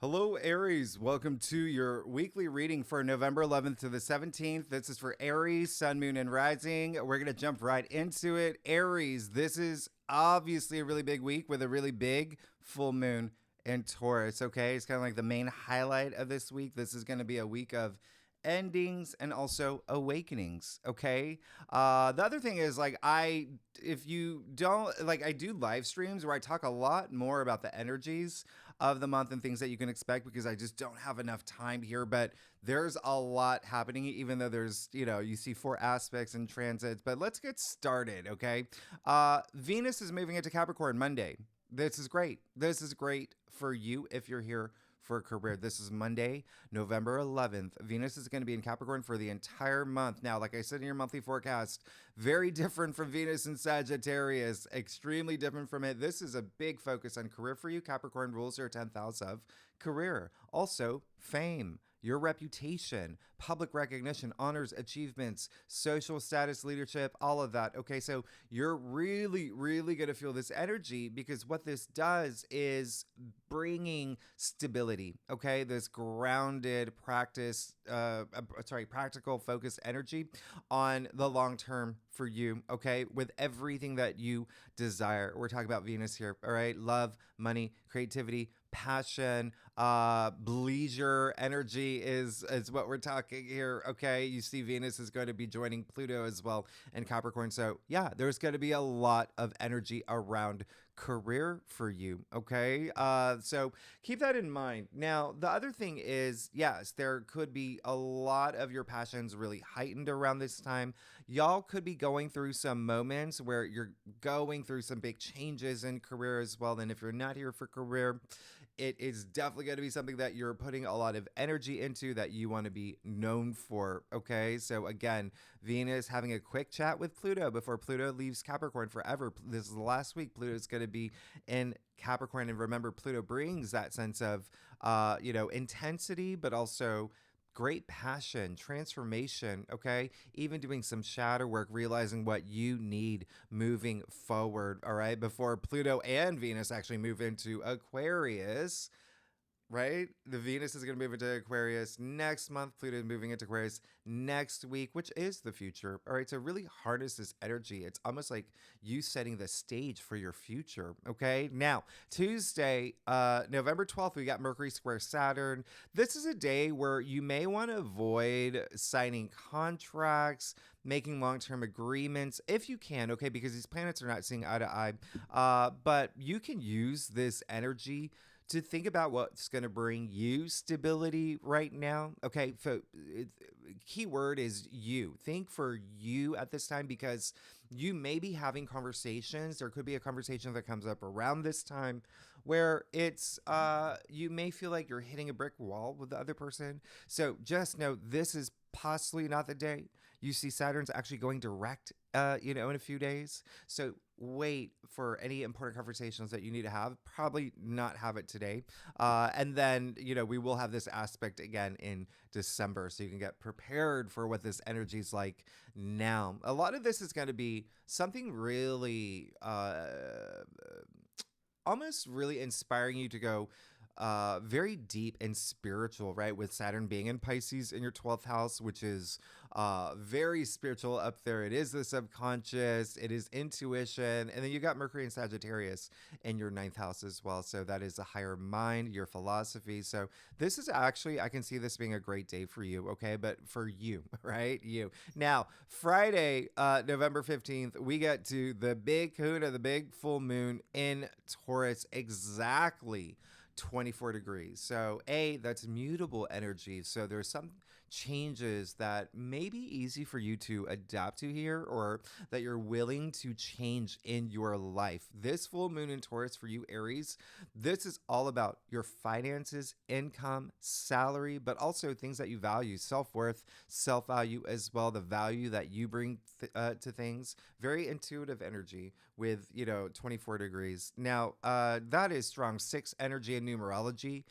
Hello, Aries. Welcome to your weekly reading for November 11th to the 17th. This is for Aries, Sun, Moon, and Rising. We're going to jump right into it. Aries, this is obviously a really big week with a really big full moon in Taurus, okay? It's kind of like the main highlight of this week. This is going to be a week of endings and also awakenings, okay? The other thing is, if you don't, I do live streams where I talk a lot more about the energies of the month and things that you can expect because I just don't have enough time here. But there's a lot happening, even though there's, you see 4 aspects and transits. But let's get started, okay? Venus is moving into Capricorn Monday. This is great. This is great for you if you're here for a career. This is Monday, November 11th. Venus is going to be in Capricorn for the entire month. Now, like I said in your monthly forecast, very different from Venus in Sagittarius, extremely different from it. This is a big focus on career for you. Capricorn rules your 10th house of career. Also, fame, your reputation, public recognition, honors, achievements, social status, leadership, all of that. Okay, so you're really, really going to feel this energy because what this does is bringing stability, okay? This grounded practical focused energy on the long term for you, okay? With everything that you desire. We're talking about Venus here, all right? Love, money, creativity, passion, leisure, energy is what we're talking here, okay? You see Venus is going to be joining Pluto as well in Capricorn. So yeah, there's going to be a lot of energy around career for you, okay? So keep that in mind. Now, the other thing is, yes, there could be a lot of your passions really heightened around this time. Y'all could be going through some moments where you're going through some big changes in career as well. And if you're not here for career, it is definitely going to be something that you're putting a lot of energy into that you want to be known for, okay? So again, Venus having a quick chat with Pluto before Pluto leaves Capricorn forever. This is the last week. Pluto is going to be in Capricorn. And remember, Pluto brings that sense of, intensity, but also great passion, transformation, okay? Even doing some shadow work, realizing what you need moving forward, all right? Before Pluto and Venus actually move into Aquarius, right? The Venus is going to move into Aquarius next month. Pluto is moving into Aquarius next week, which is the future. All right. So really harness this energy. It's almost like you setting the stage for your future. Okay. Now, Tuesday, November 12th, we got Mercury square Saturn. This is a day where you may want to avoid signing contracts, making long-term agreements if you can, okay, because these planets are not seeing eye to eye. But you can use this energy to think about what's going to bring you stability right now. Okay, so key word is you. Think for you at this time because you may be having conversations. There could be a conversation that comes up around this time where it's you may feel like you're hitting a brick wall with the other person. So just know this is possibly not the day. You see Saturn's actually going direct, in a few days. So wait for any important conversations that you need to have. Probably not have it today. And then, we will have this aspect again in December. So you can get prepared for what this energy is like now. A lot of this is going to be something really, almost really inspiring you to go very deep and spiritual, right? With Saturn being in Pisces in your 12th house, which is very spiritual up there. It is the subconscious, it is intuition. And then you got Mercury and Sagittarius in your 9th house as well. So that is the higher mind, your philosophy. So this is actually, I can see this being a great day for you, okay? But for you, right? You. Now, Friday, November 15th, we get to the big kahuna, the big full moon in Taurus, exactly 24 degrees. So that's mutable energy. So there's some changes that may be easy for you to adapt to here or that you're willing to change in your life. This full moon in Taurus for you, Aries, this is all about your finances, income, salary, but also things that you value, self-worth, self-value as well, the value that you bring to things. Very intuitive energy with, 24 degrees. Now, that is strong 6 energy in numerology.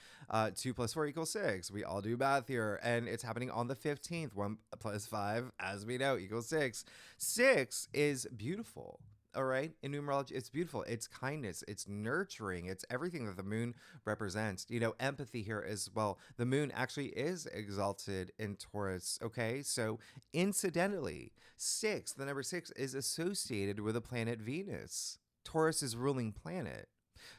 2 + 4 = 6. We all do math here. And it's happening on the 15th. 1 + 5, as we know, equals 6. 6 is beautiful. All right. In numerology, it's beautiful. It's kindness. It's nurturing. It's everything that the moon represents. Empathy here as well. The moon actually is exalted in Taurus. Okay. So, incidentally, the number six, is associated with the planet Venus, Taurus's ruling planet.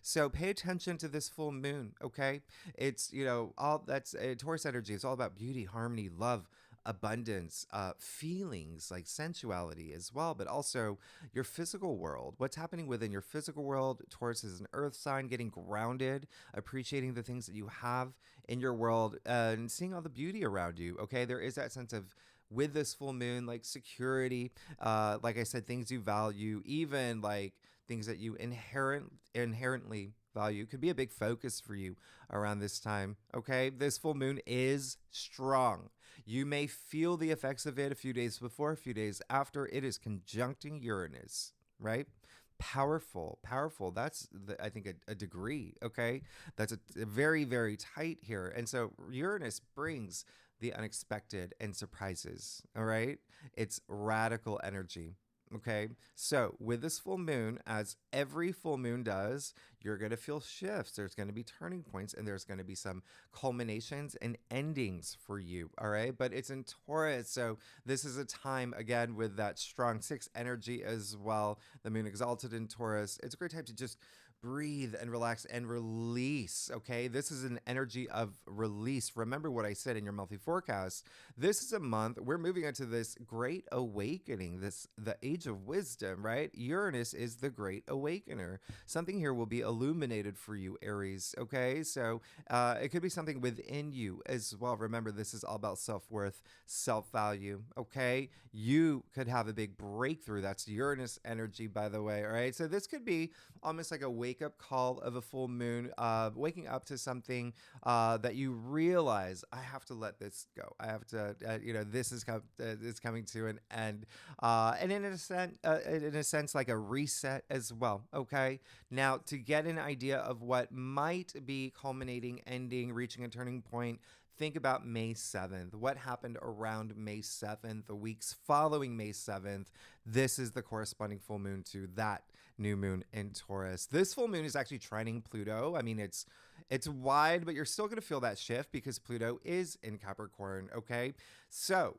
So pay attention to this full moon, okay? It's, all that's Taurus energy. It's all about beauty, harmony, love, abundance, feelings like sensuality as well, but also your physical world. What's happening within your physical world? Taurus is an earth sign, getting grounded, appreciating the things that you have in your world, and seeing all the beauty around you, okay? There is that sense of, with this full moon, like security, like I said, things you value, even like things that you inherently value, could be a big focus for you around this time. Okay, this full moon is strong. You may feel the effects of it a few days before, a few days after. It is conjuncting Uranus, right? Powerful. That's I think a degree. Okay, that's a very, very tight here. And so Uranus brings the unexpected and surprises. All right, it's radical energy. Okay, so with this full moon, as every full moon does, you're going to feel shifts. There's going to be turning points, and there's going to be some culminations and endings for you. All right, but it's in Taurus. So this is a time, again, with that strong six energy as well. The moon exalted in Taurus. It's a great time to just breathe and relax and release. Okay, this is an energy of release. Remember what I said in your monthly forecast. This is a month we're moving into this great awakening, the age of wisdom, right? Uranus is the great awakener. Something here will be illuminated for you, Aries. Okay, so it could be something within you as well. Remember, this is all about self-worth, self-value. Okay, you could have a big breakthrough. That's Uranus energy, by the way. All right, so this could be almost like a wake-up call of a full moon, waking up to something that you realize, I have to let this go. I have to, this is coming to an end, and in a sense, like a reset as well. Okay, now to get an idea of what might be culminating, ending, reaching a turning point. Think about May 7th. What happened around May 7th, the weeks following May 7th? This is the corresponding full moon to that new moon in Taurus. This full moon is actually trining Pluto. I mean, it's wide, but you're still going to feel that shift because Pluto is in Capricorn, okay? So,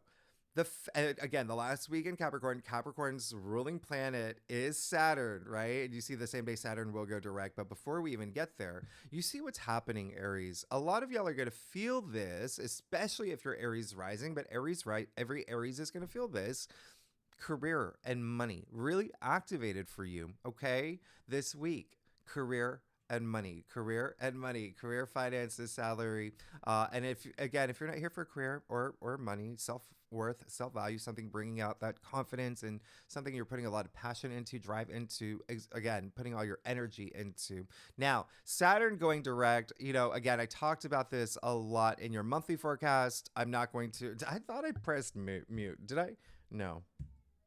again, the last week in Capricorn's ruling planet is Saturn, right? And you see the same day Saturn will go direct. But before we even get there, you see what's happening, Aries. A lot of y'all are going to feel this, especially if you're Aries rising, but every Aries is going to feel this. Career and money really activated for you, okay? This week, career and money, career finances, salary. And if you're not here for career or money, self-worth, self-value, something bringing out that confidence and something you're putting a lot of passion into, drive into, again, putting all your energy into. Now, Saturn going direct, again, I talked about this a lot in your monthly forecast. I'm not going to, I thought I pressed mute. Did I? No.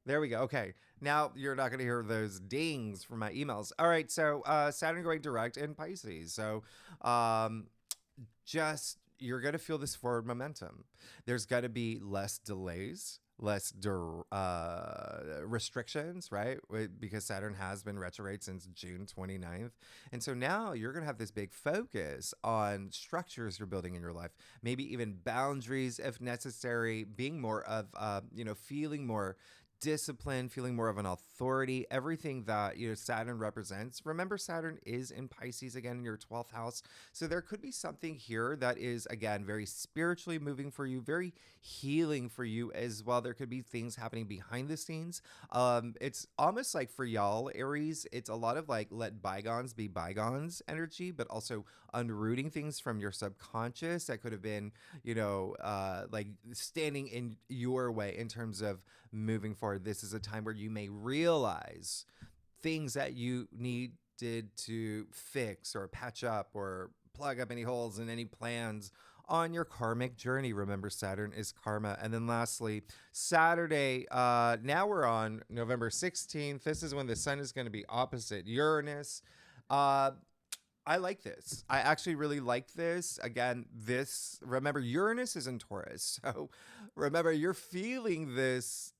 There we go. Okay. Now you're not going to hear those dings from my emails. All right. So Saturn going direct in Pisces. So just you're going to feel this forward momentum. There's got to be less delays, less restrictions, right? Because Saturn has been retrograde since June 29th. And so now you're going to have this big focus on structures you're building in your life, maybe even boundaries if necessary, being more of, feeling more discipline, feeling more of an authority, everything that Saturn represents. Remember, Saturn is in Pisces again in your 12th house. So there could be something here that is, again, very spiritually moving for you, very healing for you as well. There could be things happening behind the scenes. It's almost like for y'all, Aries, it's a lot of like let bygones be bygones energy, but also unrooting things from your subconscious that could have been, like standing in your way in terms of moving forward. This is a time where you may realize things that you needed to fix or patch up or plug up any holes in any plans on your karmic journey. Remember, Saturn is karma. And then lastly, Saturday, now we're on November 16th. This is when the sun is going to be opposite Uranus. I like this. I actually really like this. Again, remember, Uranus is in Taurus. So remember, you're feeling this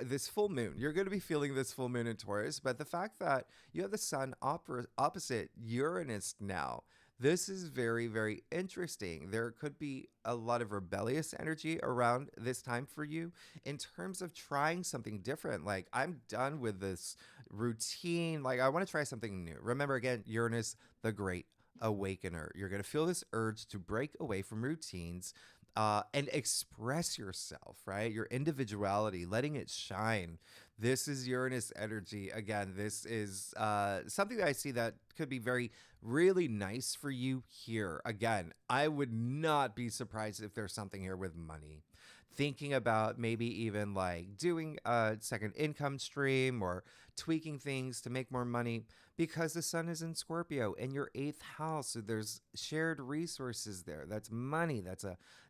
this full moon. You're going to be feeling this full moon in Taurus, but the fact that you have the sun opposite Uranus now, this is very, very interesting. There could be a lot of rebellious energy around this time for you in terms of trying something different. Like, I'm done with this routine. Like, I want to try something new. Remember, again, Uranus, the great awakener. You're going to feel this urge to break away from routines and express yourself, right? Your individuality, letting it shine. This is Uranus energy. Again, this is something that I see that could be really nice for you here. Again, I would not be surprised if there's something here with money. Thinking about maybe even like doing a second income stream or tweaking things to make more money because the sun is in Scorpio in your eighth house. So there's shared resources there. That's money. That's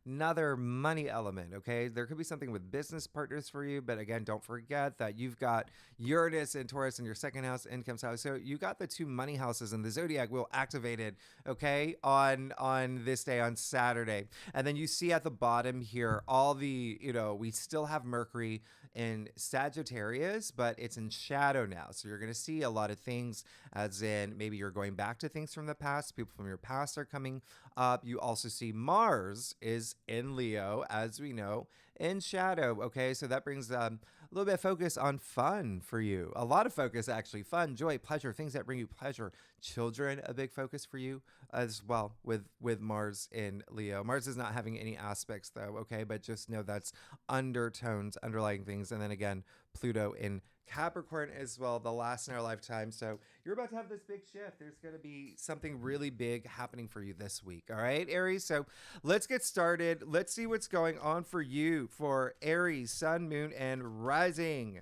another money element. Okay. There could be something with business partners for you. But again, don't forget that you've got Uranus and Taurus in your second house, income house. So you got the two money houses and the zodiac wheel activated. Okay. On this day, on Saturday. And then you see at the bottom here, all the, we still have Mercury in Sagittarius, but it's in shadow now. So you're going to see a lot of things, as in maybe you're going back to things from the past. People from your past are coming up. You also see Mars is in Leo, as we know, in shadow. Okay, so that brings a little bit of focus on fun for you. A lot of focus, actually. Fun, joy, pleasure, things that bring you pleasure. Children, a big focus for you as well with Mars in Leo. Mars is not having any aspects though, okay? But just know that's undertones, underlying things. And then again, Pluto in Capricorn as well, the last in our lifetime. So you're about to have this big shift. There's going to be something really big happening for you this week. All right, Aries. So let's get started. Let's see what's going on for you for Aries, Sun, Moon, and Rising.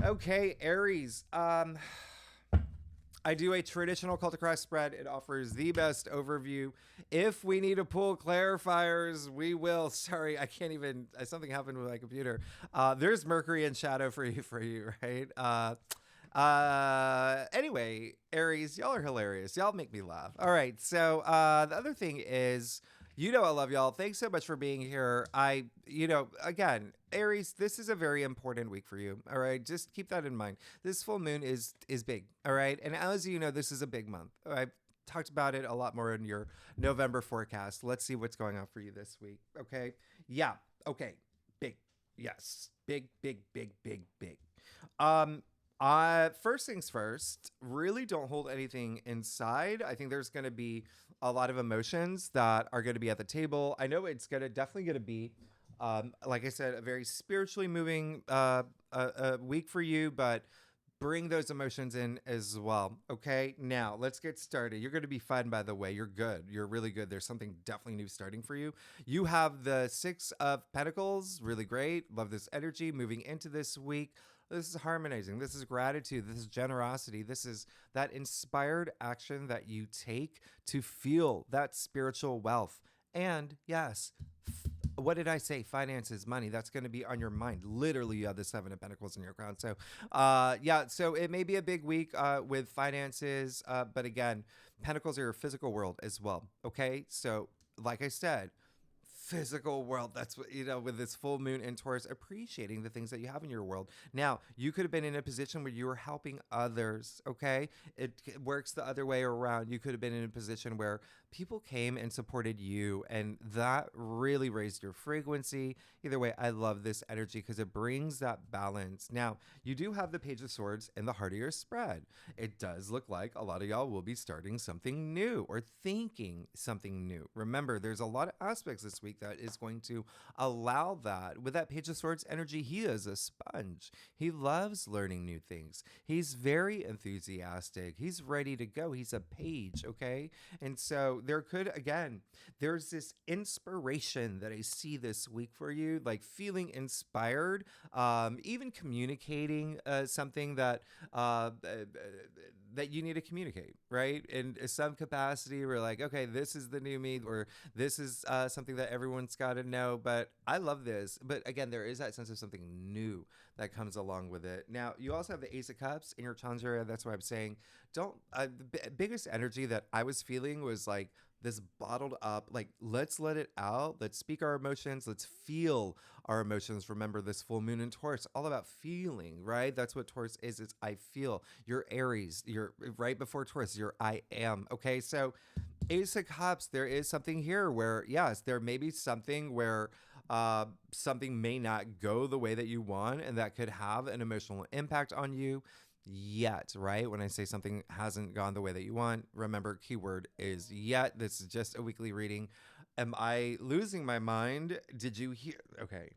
Okay, Aries. I do a traditional cult across spread. It offers the best overview. If we need to pull clarifiers, we will. Sorry, I can't even. Something happened with my computer. There's Mercury in shadow for you, right? Anyway, Aries, y'all are hilarious. Y'all make me laugh. All right. So the other thing is, I love y'all. Thanks so much for being here. Again, Aries, this is a very important week for you. All right. Just keep that in mind. This full moon is big. All right. And as you know, this is a big month. I've talked about it a lot more in your November forecast. Let's see what's going on for you this week. Okay. Yeah. Okay. Big. Yes. Big, big, big, big, big. First things first, really don't hold anything inside. I think there's going to be a lot of emotions that are going to be at the table. I know it's definitely going to be, like I said, a very spiritually moving week for you, but bring those emotions in as well. Okay, now let's get started. You're going to be fine, by the way. You're good. You're really good. There's something definitely new starting for you. You have the Six of Pentacles. Really great. Love this energy moving into this week. This is harmonizing. This is gratitude. This is generosity. This is that inspired action that you take to feel that spiritual wealth. And yes, what did I say? Finances, money. That's going to be on your mind. Literally, you have the Seven of Pentacles in your crown. So, so it may be a big week with finances. But again, Pentacles are your physical world as well. Okay. So, like I said, physical world. That's what, with this full moon in Taurus, appreciating the things that you have in your world. Now, you could have been in a position where you were helping others. Okay. It works the other way around. You could have been in a position where people came and supported you, and that really raised your frequency. Either way, I love this energy because it brings that balance. Now, you do have the Page of Swords in the heart of your spread. It does look like a lot of y'all will be starting something new or thinking something new. Remember, there's a lot of aspects this week that is going to allow that. With that Page of Swords energy, he is a sponge. He loves learning new things. He's very enthusiastic. He's ready to go. He's a page, okay? And so there's this inspiration that I see this week for you, like feeling inspired, even communicating something that you need to communicate, right? In some capacity, we're like, okay, this is the new me, or this is something that everyone's got to know. But I love this. But again, there is that sense of something new that comes along with it. Now, you also have the Ace of Cups in your Chandra. That's why I'm saying, the biggest energy that I was feeling was like this bottled up, like, let's let it out. Let's speak our emotions. Let's feel our emotions. Remember this full moon in Taurus, all about feeling, right? That's what Taurus is. It's I feel. You're Aries. You're right before Taurus. You're I am. Okay. So Ace of Cups, there is something here where, yes, there may be something where something may not go the way that you want, and that could have an emotional impact on you yet, right? When I say something hasn't gone the way that you want, remember, keyword is yet. This is just a weekly reading. Am I losing my mind? Did you hear? Okay.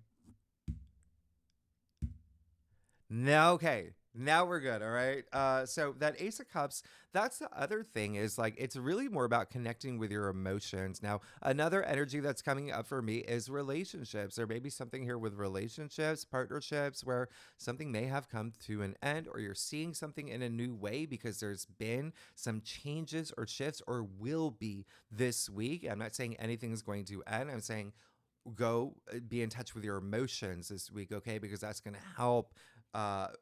No, okay. Now we're good, all right? So that Ace of Cups, that's the other thing is like it's really more about connecting with your emotions. Now, another energy that's coming up for me is relationships. There may be something here with relationships, partnerships, where something may have come to an end or you're seeing something in a new way because there's been some changes or shifts or will be this week. I'm not saying anything is going to end. I'm saying go be in touch with your emotions this week, okay? Because that's going to help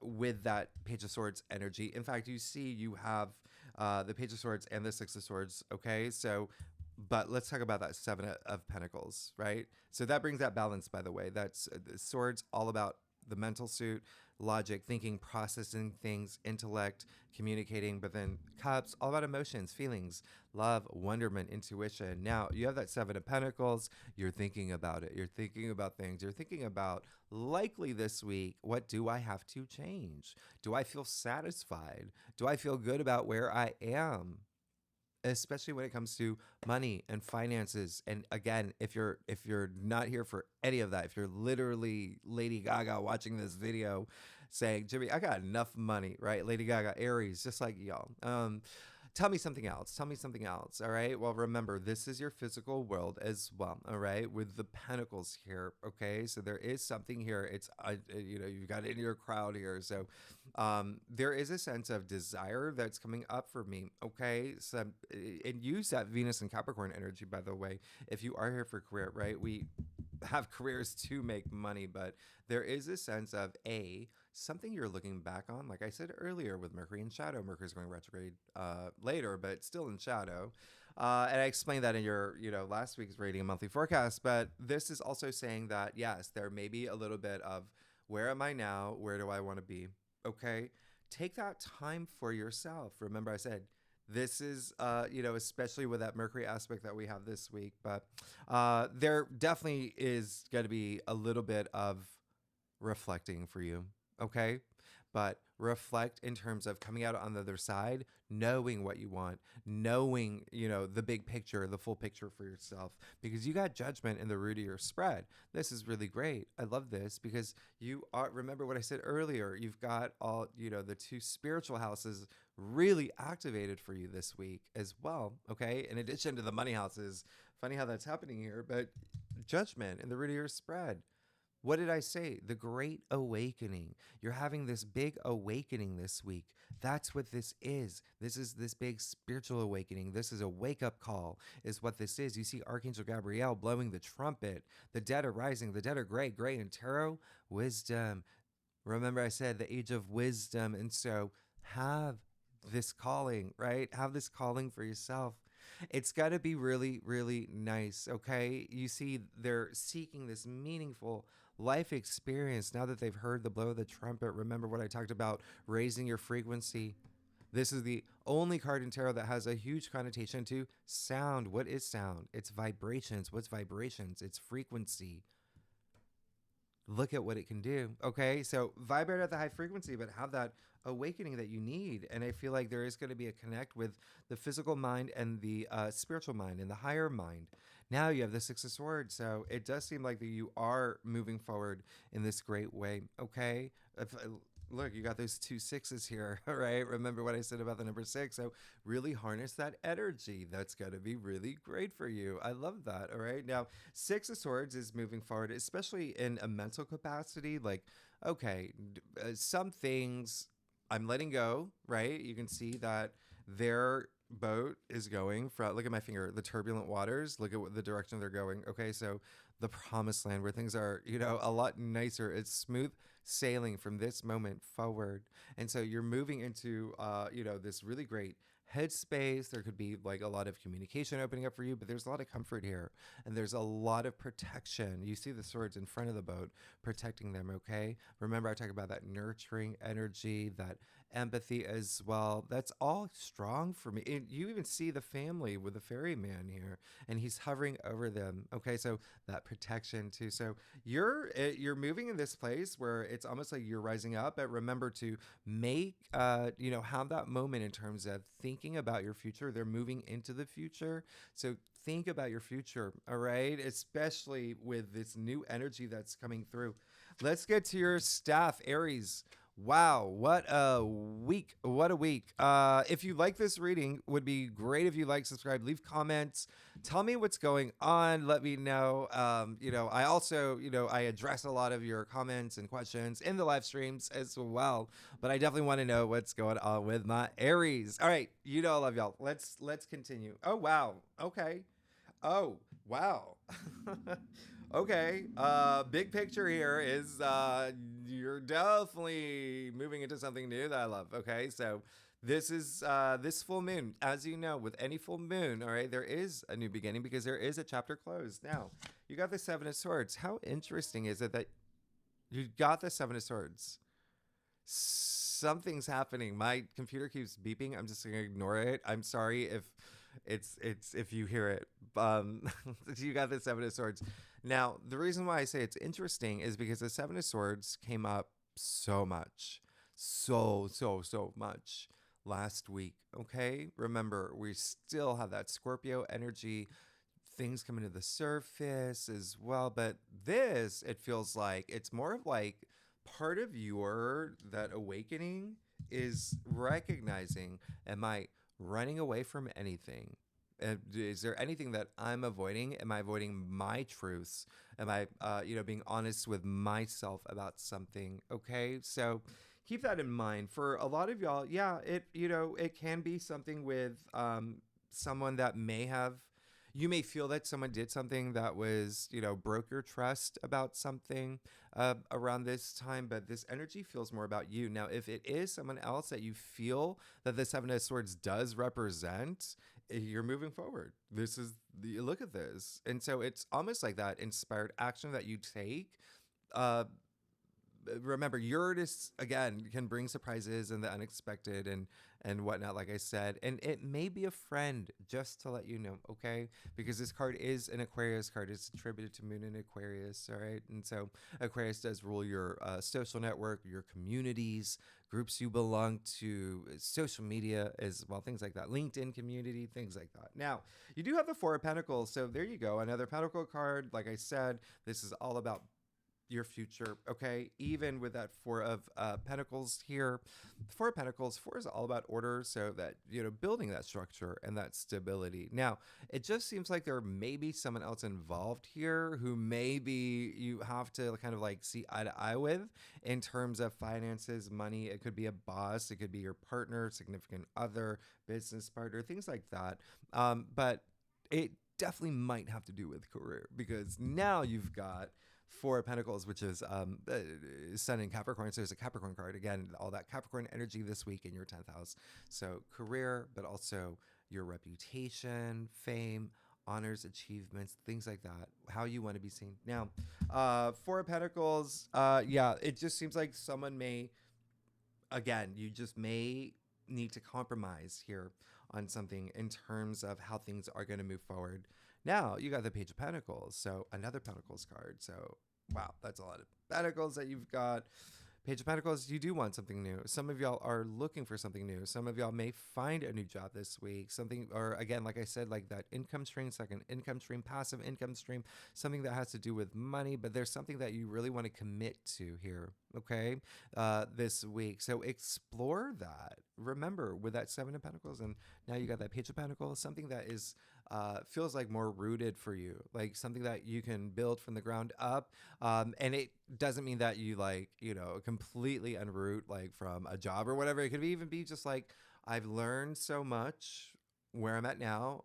with that Page of Swords energy. In fact, you see you have the Page of Swords and the Six of Swords, okay? So, but let's talk about that Seven of Pentacles, right? So that brings that balance, by the way. That's the Swords, all about the mental suit, logic, thinking, processing things, intellect, communicating, but then Cups, all about emotions, feelings, love, wonderment, intuition. Now, you have that Seven of Pentacles. You're thinking about it. You're thinking about things. You're thinking about likely this week, what do I have to change? Do I feel satisfied? Do I feel good about where I am? Especially when it comes to money and finances. And again, if you're not here for any of that, if you're literally Lady Gaga watching this video saying, Jimmy, I got enough money, right? Lady Gaga, Aries, just like y'all. Tell me something else. Tell me something else. All right. Well, remember, this is your physical world as well. All right. With the pentacles here. Okay. So there is something here. It's, you've got it in your crowd here. So there is a sense of desire that's coming up for me. Okay. So, and use that Venus and Capricorn energy, by the way, if you are here for career, right? We have careers to make money, but there is a sense of something you're looking back on, like I said earlier, with Mercury in shadow. Mercury's going retrograde later, but still in shadow. And I explained that in your, last week's reading and monthly forecast. But this is also saying that, yes, there may be a little bit of where am I now? Where do I want to be? Okay. Take that time for yourself. Remember, I said, this is, especially with that Mercury aspect that we have this week. But there definitely is going to be a little bit of reflecting for you. Okay. But reflect in terms of coming out on the other side, knowing what you want, knowing, the big picture, the full picture for yourself, because you got judgment in the root of your spread. This is really great. I love this because you are, remember what I said earlier, you've got all, the two spiritual houses really activated for you this week as well. Okay. In addition to the money houses, funny how that's happening here, but judgment in the root of your spread. What did I say? The Great Awakening. You're having this big awakening this week. That's what this is. This is this big spiritual awakening. This is a wake-up call, is what this is. You see Archangel Gabriel blowing the trumpet. The dead are rising. The dead are gray. Gray in tarot, wisdom. Remember I said the age of wisdom. And so have this calling, right? Have this calling for yourself. It's got to be really, really nice, okay? You see, they're seeking this meaningful life experience now that they've heard the blow of the trumpet. Remember what I talked about, raising your frequency. This is the only card in tarot that has a huge connotation to sound. What is sound? It's vibrations. What's vibrations? It's frequency. Look at what it can do. Okay, so vibrate at the high frequency, but have that awakening that you need. And I feel like there is going to be a connect with the physical mind and the spiritual mind and the higher mind. Now you have the Six of Swords, so it does seem like that you are moving forward in this great way. Okay, look, you got those two sixes here, all right? Remember what I said about the number 6. So really harness that energy. That's going to be really great for you. I love that, all right? Now, Six of Swords is moving forward, especially in a mental capacity. Like, okay, some things I'm letting go, right? You can see that their boat is going from, look at my finger, the turbulent waters. Look at what the direction they're going. Okay, so the promised land where things are, a lot nicer. It's smooth sailing from this moment forward. And so you're moving into, this really great headspace. There could be like a lot of communication opening up for you, but there's a lot of comfort here and there's a lot of protection. You see the swords in front of the boat protecting them, okay? Remember, I talk about that nurturing energy, that empathy as well. That's all strong for me. You even see the family with the ferryman here, and he's hovering over them. Okay, so that protection too. So you're moving in this place where it's almost like you're rising up. But remember to make have that moment in terms of thinking about your future. They're moving into the future, so think about your future. All right, especially with this new energy that's coming through. Let's get to your staff, Aries. Wow, what a week. What a week. If you like this reading, would be great if you like, subscribe, leave comments, tell me what's going on, let me know. I also, I address a lot of your comments and questions in the live streams as well, but I definitely want to know what's going on with my Aries. All right, I love y'all. Let's continue. Oh, wow. Okay. Oh, wow. Okay. Big picture here is you're definitely moving into something new that I love. Okay. So this is this full moon. As you know, with any full moon, all right, there is a new beginning because there is a chapter closed. Now, you got the Seven of Swords. How interesting is it that you got the Seven of Swords? Something's happening. My computer keeps beeping. I'm just gonna ignore it. I'm sorry if it's if you hear it. You got the Seven of Swords. Now, the reason why I say it's interesting is because the Seven of Swords came up so much, so much last week. Okay, remember we still have that Scorpio energy. Things coming to the surface as well, but this, it feels like it's more of like part of your that awakening is recognizing, am I running away from anything? Is there anything that I'm avoiding? Am I avoiding my truths? Am I being honest with myself about something? Okay, so keep that in mind. For a lot of y'all, yeah, it can be something with someone that may have, you may feel that someone did something that was, broke your trust about something around this time, but this energy feels more about you. Now, if it is someone else that you feel that the Seven of Swords does represent, you're moving forward. This is the look at this. And so it's almost like that inspired action that you take. Uh, Remember, Uranus again can bring surprises and the unexpected and whatnot, like I said, and it may be a friend, just to let you know, okay? Because this card is an Aquarius card. It's attributed to Moon in Aquarius, all right? And so Aquarius does rule your social network, your communities, groups you belong to, social media as well, things like that, LinkedIn community, things like that. Now, you do have the Four of Pentacles, so there you go, another Pentacle card. Like I said, this is all about your future, okay? Even with that Four of Pentacles here, Four of Pentacles, four is all about order, so that, building that structure and that stability. Now, it just seems like there may be someone else involved here who maybe you have to kind of like see eye to eye with in terms of finances, money. It could be a boss, it could be your partner, significant other, business partner, things like that. But it definitely might have to do with career, because now you've got Four of Pentacles, which is Sun in Capricorn. So there's a Capricorn card. Again, all that Capricorn energy this week in your 10th house. So career, but also your reputation, fame, honors, achievements, things like that. How you want to be seen. Now, Four of Pentacles, it just seems like someone may, again, you just may need to compromise here on something in terms of how things are going to move forward. Now you got the Page of Pentacles, so another Pentacles card. So wow, that's a lot of Pentacles that you've got. Page of Pentacles, you do want something new. Some of y'all are looking for something new. Some of y'all may find a new job this week. Something, or again, like I said, like that income stream, second income stream, passive income stream, something that has to do with money, but there's something that you really want to commit to here, okay, this week. So explore that. Remember, with that Seven of Pentacles, and now you got that Page of Pentacles, something that is feels like more rooted for you, like something that you can build from the ground up. And it doesn't mean that you completely unroot like from a job or whatever. It could even be just like, I've learned so much where I'm at now.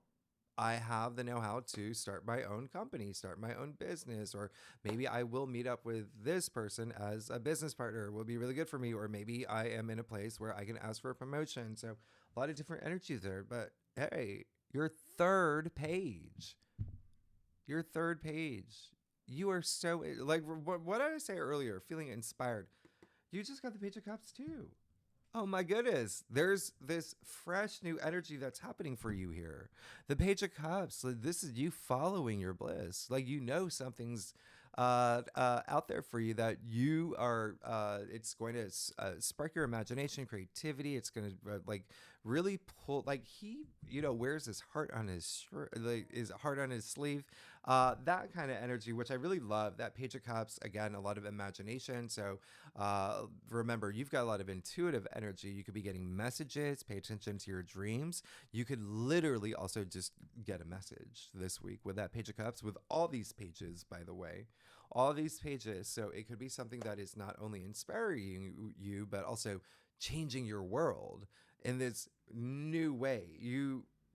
I have the know-how to start my own company, start my own business, or maybe I will meet up with this person as a business partner. It will be really good for me. Or maybe I am in a place where I can ask for a promotion. So A lot of different energies there. But hey, your third page, your third page. You are so like what did I say earlier? Feeling inspired. You just got the Page of Cups too. Oh my goodness. There's this fresh new energy that's happening for you here. The Page of Cups, like, this is you following your bliss. Like, you know, something's out there for you that you are, it's going to spark your imagination, creativity. It's going to like really pull, like he, you know, wears his heart on his shirt, like his heart on his sleeve. That kind of energy, which I really love. That Page of Cups, again, a lot of imagination. So remember, you've got a lot of intuitive energy. You could be getting messages. Pay attention to your dreams. You could literally also just get a message this week with that Page of Cups, with all these pages, by the way. All these pages. So it could be something that is not only inspiring you, but also changing your world in this new way.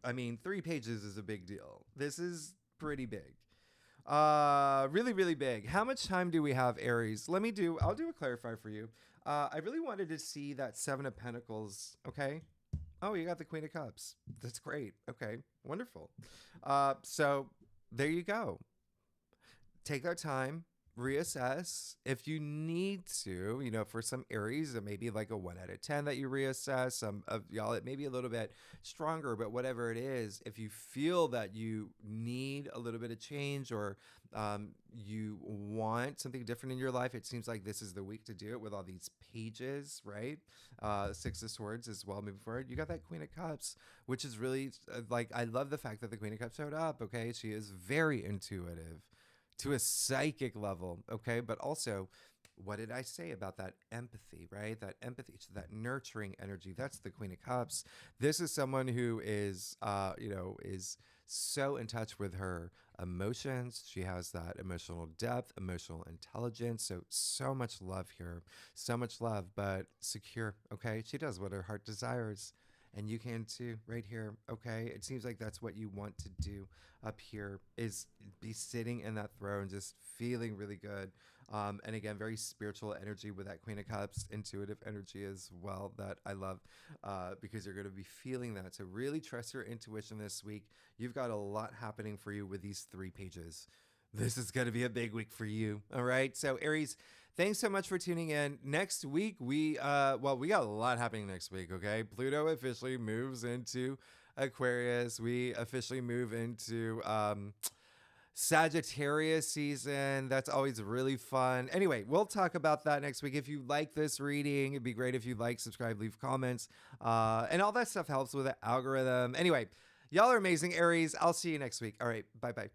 I mean, 3 pages is a big deal. This is pretty big. Really, really big. How much time do we have, Aries? I'll do a clarify for you. I really wanted to see that Seven of Pentacles. Okay. Oh, you got the Queen of Cups. That's great. Okay. Wonderful. So there you go. Take that time, reassess if you need to. You know, for some Aries, it may be like a 1 out of 10 that you reassess. Some of y'all, it may be a little bit stronger, but whatever it is, if you feel that you need a little bit of change, or you want something different in your life, it seems like this is the week to do it with all these pages, right? Six of Swords as well moving forward. You got that Queen of Cups, which is really like, I love the fact that the Queen of Cups showed up. Okay. She is very intuitive to a psychic level, okay? But also, what did I say about that empathy, right? That empathy, that nurturing energy. That's the Queen of Cups. This is someone who is, is so in touch with her emotions. She has that emotional depth, emotional intelligence. So much love here. So much love, but secure, okay? She does what her heart desires. And you can too, right here. Okay. It seems like that's what you want to do up here, is be sitting in that throne, just feeling really good. And again, very spiritual energy with that Queen of Cups, intuitive energy as well, that I love, because you're going to be feeling that. So really trust your intuition this week. You've got a lot happening for you with these 3 pages. This is going to be a big week for you. All right. So Aries, thanks so much for tuning in. Next week, we got a lot happening next week, okay? Pluto officially moves into Aquarius. We officially move into Sagittarius season. That's always really fun. Anyway, we'll talk about that next week. If you like this reading, it'd be great if you like, subscribe, leave comments. And all that stuff helps with the algorithm. Anyway, y'all are amazing, Aries. I'll see you next week. All right. Bye-bye.